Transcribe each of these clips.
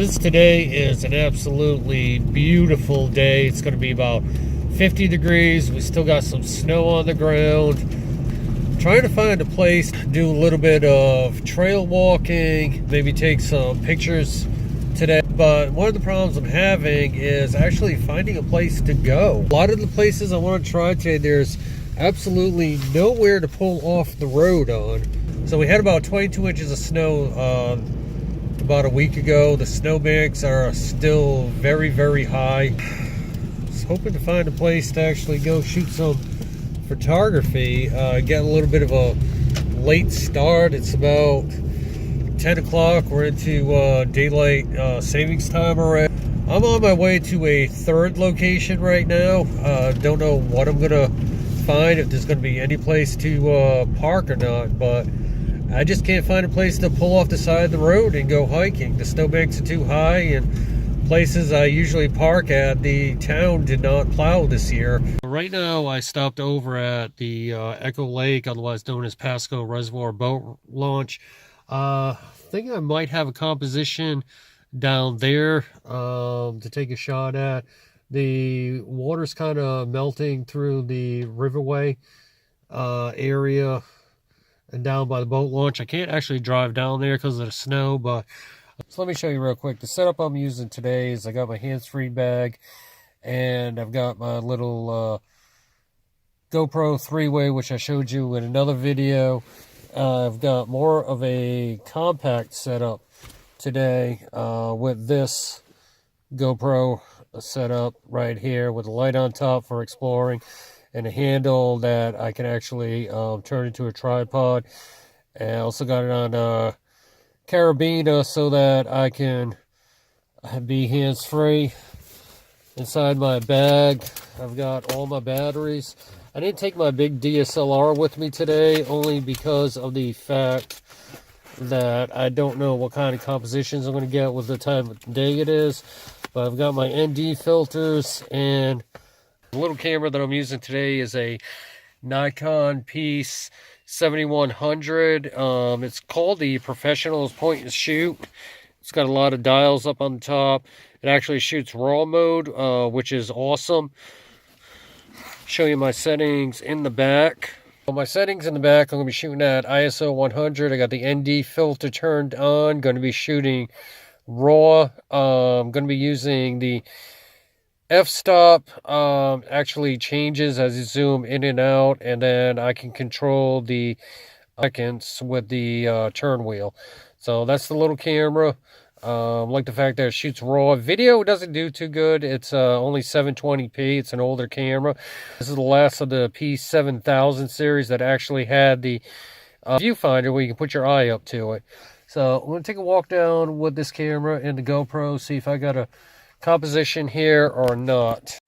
Since today is an absolutely beautiful day, it's going to be about 50 degrees. We still got some snow on the ground. Trying to find a place to do a little bit of trail walking, maybe take some pictures today. But one of the problems I'm having is actually finding a place to go. A lot of the places I want to try today, there's absolutely nowhere to pull off the road on. So we had about 22 inches of snow about a week ago. The snowbanks are still very, very high. I was hoping to find a place to actually go shoot some photography. Get a little bit of a late start. It's about 10 o'clock. We're into daylight savings time already. I'm on my way to a third location right now. Don't know what I'm gonna find, if there's gonna be any place to park or not, but I just can't find a place to pull off the side of the road and go hiking. The snowbanks are too high, and places I usually park at, the town did not plow this year. Right now I stopped over at the Echo Lake, otherwise known as Pasco Reservoir Boat Launch. I think I might have a composition down there to take a shot at. The water's kind of melting through the riverway area and down by the boat launch. I can't actually drive down there because of the snow, but so let me show you real quick. The setup I'm using today is I got my hands-free bag, and I've got my little GoPro 3-way, which I showed you in another video. I've got more of a compact setup today with this GoPro setup right here with a light on top for exploring, and a handle that I can actually turn into a tripod. And I also got it on a carabiner so that I can be hands-free. Inside my bag, I've got all my batteries. I didn't take my big DSLR with me today, only because of the fact that I don't know what kind of compositions I'm going to get with the time of day it is. But I've got my ND filters, and the little camera that I'm using today is a Nikon Piece 7100. It's called the Professional's Point and Shoot. It's got a lot of dials up on the top. It actually shoots RAW mode, which is awesome. Show you my settings in the back. Well, my settings in the back, I'm going to be shooting at ISO 100. I got the ND filter turned on. Going to be shooting RAW. I'm going to be using the f-stop. Actually changes as you zoom in and out, and then I can control the seconds with the turn wheel. So that's the little camera. Like the fact that it shoots RAW. Video doesn't do too good. It's only 720p. It's an older camera. This is the last of the P7000 series that actually had the viewfinder where you can put your eye up to it. So I'm going to take a walk down with this camera and the GoPro, see if I got a composition here or not.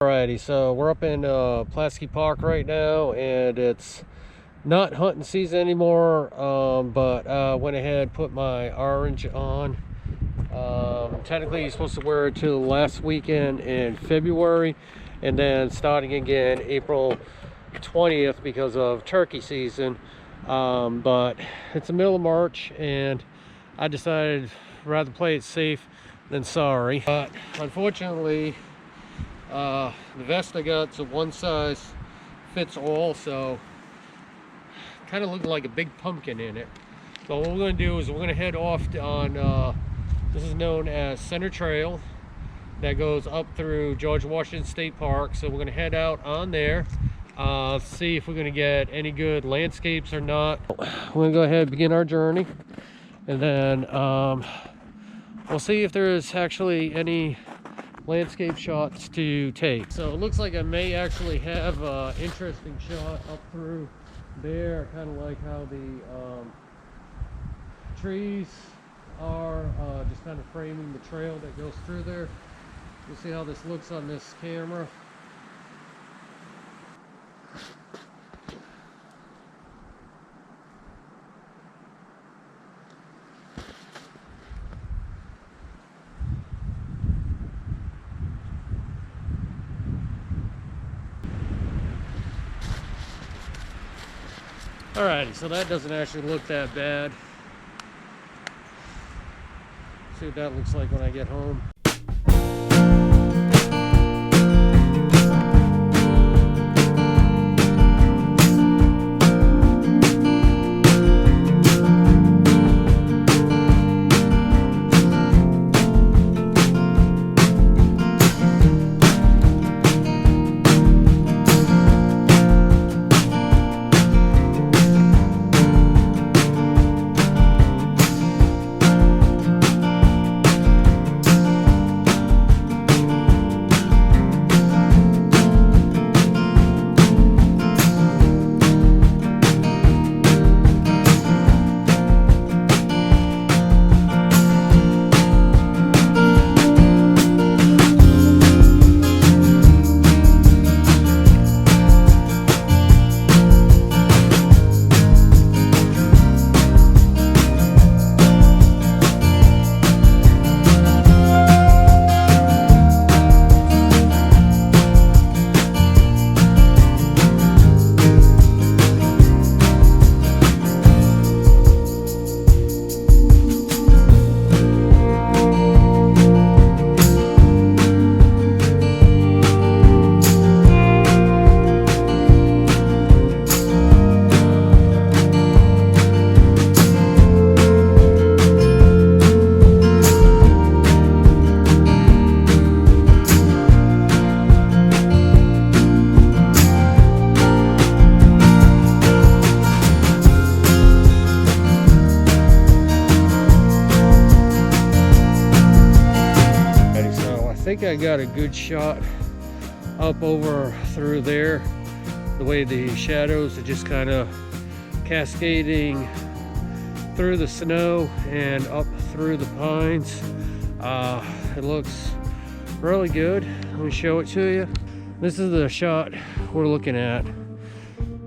Alrighty, so we're up in Pulaski Park right now, and it's not hunting season anymore, but went ahead, put my orange on. Technically you're supposed to wear it till last weekend in February, and then starting again April 20th because of turkey season. But it's the middle of March, and I decided rather play it safe than sorry. But unfortunately, the vest I got, so one size fits all, so kind of looking like a big pumpkin in it. So what we're going to do is we're going to head off on this is known as Center Trail, that goes up through George Washington State Park. So we're going to head out on there, see if we're going to get any good landscapes or not. We're going to go ahead and begin our journey, and then we'll see if there is actually any landscape shots to take. So it looks like I may actually have an interesting shot up through there, kind of like how the trees are just kind of framing the trail that goes through there. We'll see how this looks on this camera. Alrighty, so that doesn't actually look that bad. See what that looks like when I get home. I think I got a good shot up over through there. The way the shadows are just kind of cascading through the snow and up through the pines. It looks really good. Let me show it to you. This is the shot we're looking at.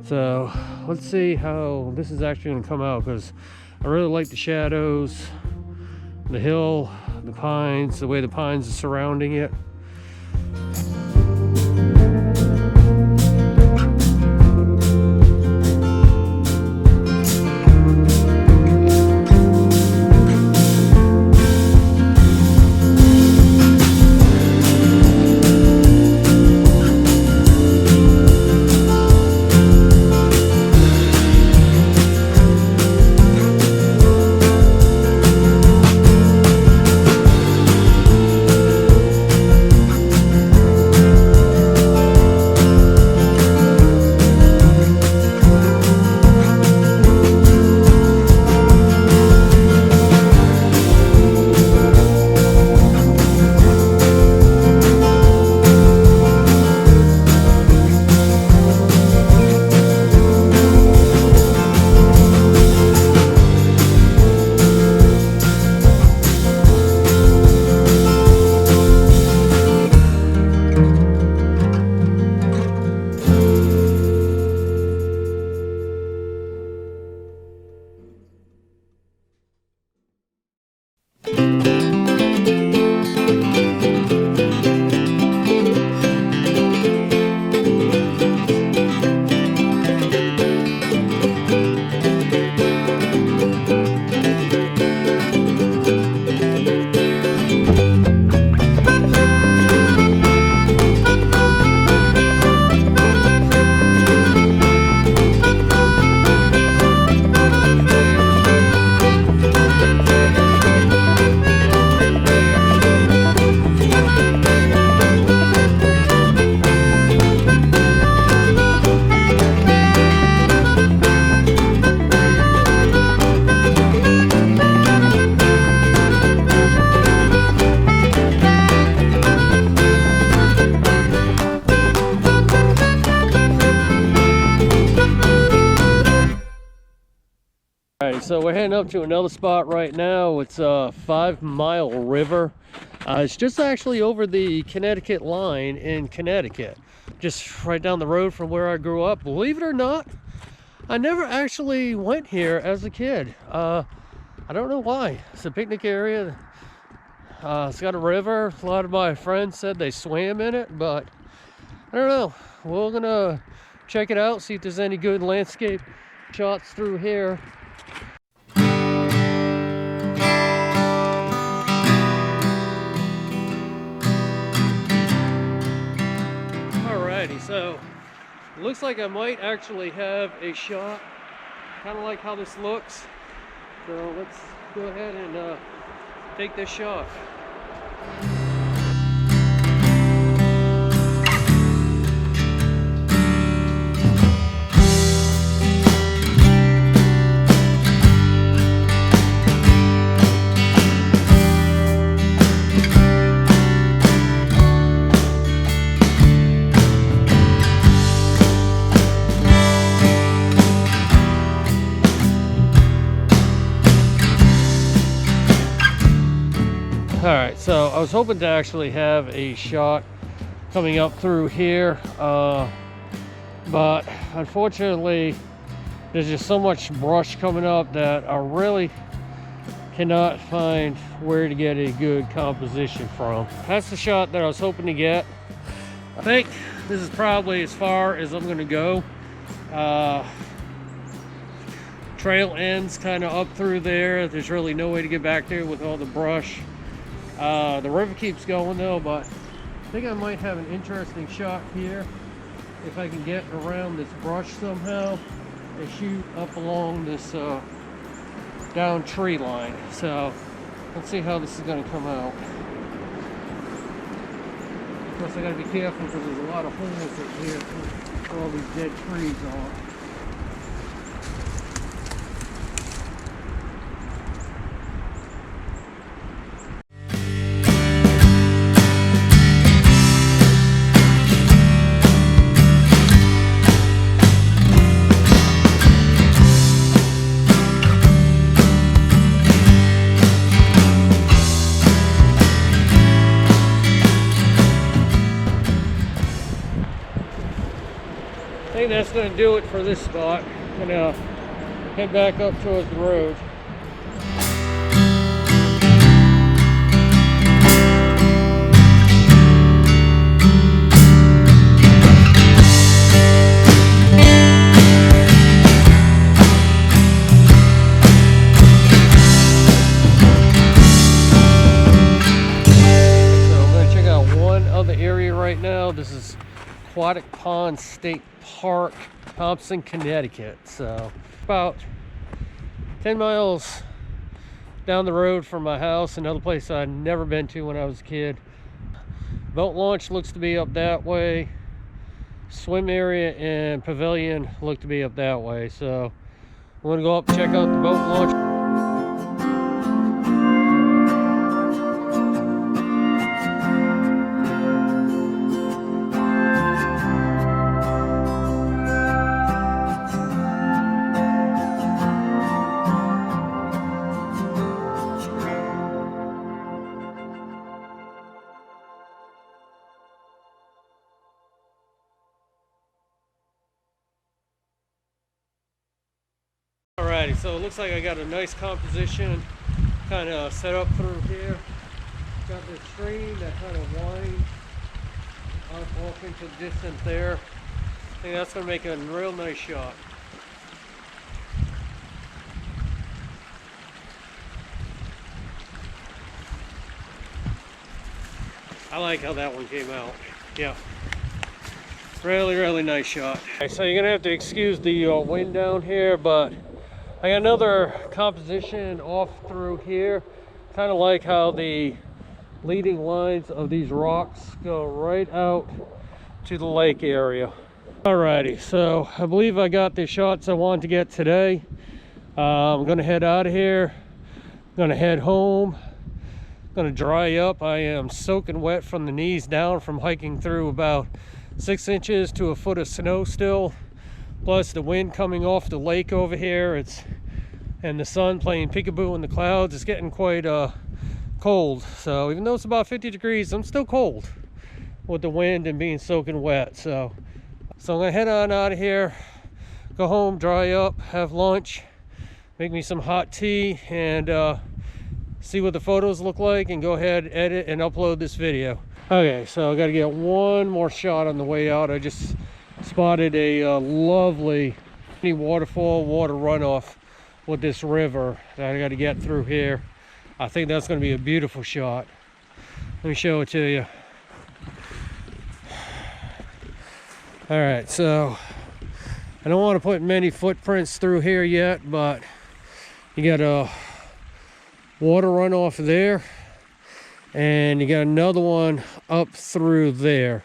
So let's see how this is actually going to come out, because I really like the shadows, the hill, the pines, the way the pines are surrounding it. so we're heading up to another spot right now. It's a 5 Mile River. It's just actually over the Connecticut line in Connecticut, just right down the road from where I grew up. Believe it or not, I never actually went here as a kid. I don't know why. It's a picnic area. It's got a river. A lot of my friends said they swam in it, but I don't know. We're gonna check it out, see if there's any good landscape shots through here. Alrighty, so it looks like I might actually have a shot, kind of like how this looks. So let's go ahead and take this shot. Alright, so I was hoping to actually have a shot coming up through here, but unfortunately there's just so much brush coming up that I really cannot find where to get a good composition from. That's the shot that I was hoping to get. I think this is probably as far as I'm going to go. Trail ends kind of up through there. There's really no way to get back there with all the brush. The river keeps going though, but I think I might have an interesting shot here if I can get around this brush somehow and shoot up along this down tree line. So let's see how this is going to come out. Of course I got to be careful because there's a lot of holes in here where all these dead trees are. I think that's going to do it for this spot. I'm going to head back up towards the road. So I'm going to check out one other area right now. This is Aquatic Pond State Park, Thompson, Connecticut. So about 10 miles down the road from my house, another place I'd never been to when I was a kid. Boat launch looks to be up that way. Swim area and pavilion look to be up that way. So I'm gonna go up and check out the boat launch. Alrighty, so it looks like I got a nice composition kind of set up through here. Got this stream that kind of winds up off into the distance there. I think that's going to make a real nice shot. I like how that one came out. Yeah. Really nice shot. Okay, so you're going to have to excuse the wind down here, but I got another composition off through here. Kind of like how the leading lines of these rocks go right out to the lake area. Alrighty, so I believe I got the shots I wanted to get today. I'm gonna head out of here. I'm gonna head home. I'm gonna dry up. I am soaking wet from the knees down from hiking through about 6 inches to a foot of snow still. Plus the wind coming off the lake over here. It's and the sun playing peekaboo in the clouds. It's getting quite cold. So even though it's about 50 degrees, I'm still cold with the wind and being soaking wet. So I'm gonna head on out of here, go home, dry up, have lunch, make me some hot tea, and see what the photos look like, and go ahead, edit, and upload this video. Okay, so I got to get one more shot on the way out. I just spotted a lovely waterfall, water runoff with this river that I got to get through here. I think that's going to be a beautiful shot. Let me show it to you. All right, so I don't want to put many footprints through here yet, but you got a water runoff there, and you got another one up through there.